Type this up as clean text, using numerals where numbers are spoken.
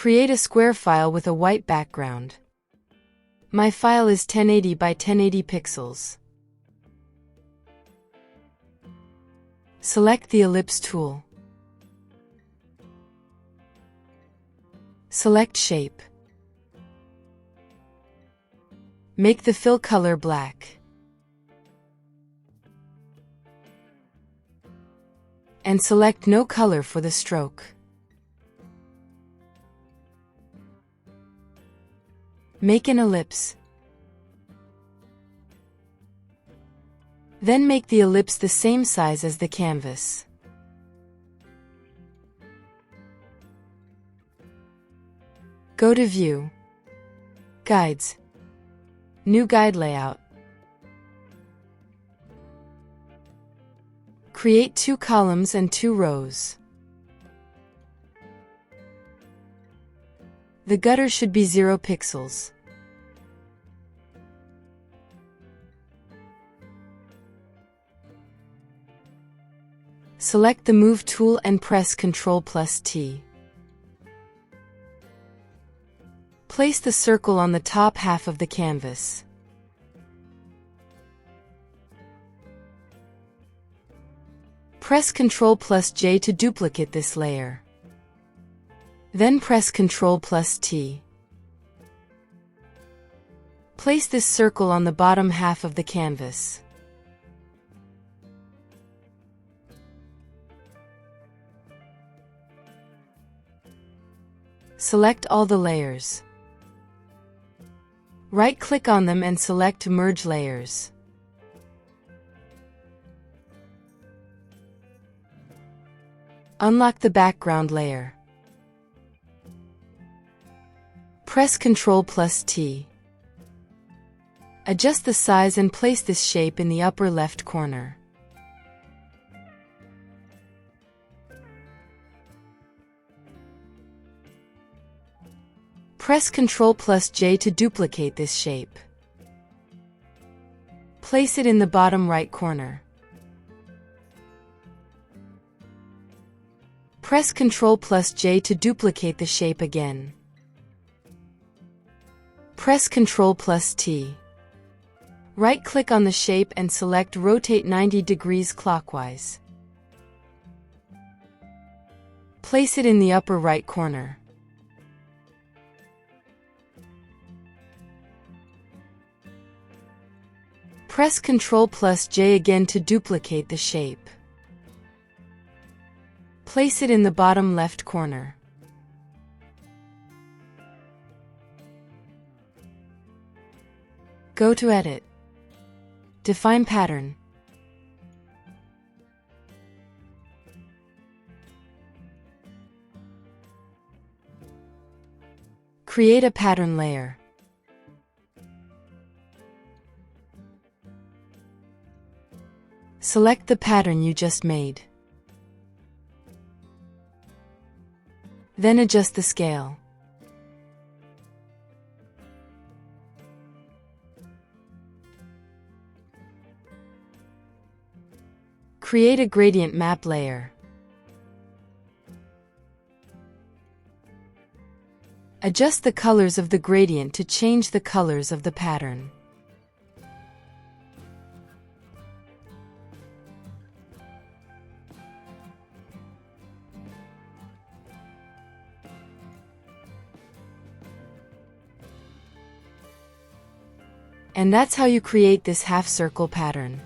Create a square file with a white background. My file is 1080 by 1080 pixels. Select the ellipse tool. Select shape. Make the fill color black. And select no color for the stroke. Make an ellipse. Then make the ellipse the same size as the canvas. Go to View, Guides, New Guide Layout. Create 2 columns and 2 rows. The gutter should be 0 pixels. Select the Move tool and press Ctrl+T. Place the circle on the top half of the canvas. Press Ctrl+J to duplicate this layer. Then press Ctrl+T. Place this circle on the bottom half of the canvas. Select all the layers. Right-click on them and select Merge Layers. Unlock the background layer. Press Ctrl+T. Adjust the size and place this shape in the upper left corner. Press Ctrl+J to duplicate this shape. Place it in the bottom right corner. Press Ctrl+J to duplicate the shape again. Press Ctrl+T. Right-click on the shape and select Rotate 90 degrees clockwise. Place it in the upper right corner. Press Ctrl+J again to duplicate the shape. Place it in the bottom left corner. Go to Edit. Define Pattern. Create a pattern layer. Select the pattern you just made. Then adjust the scale. Create a gradient map layer. Adjust the colors of the gradient to change the colors of the pattern. And that's how you create this half-circle pattern.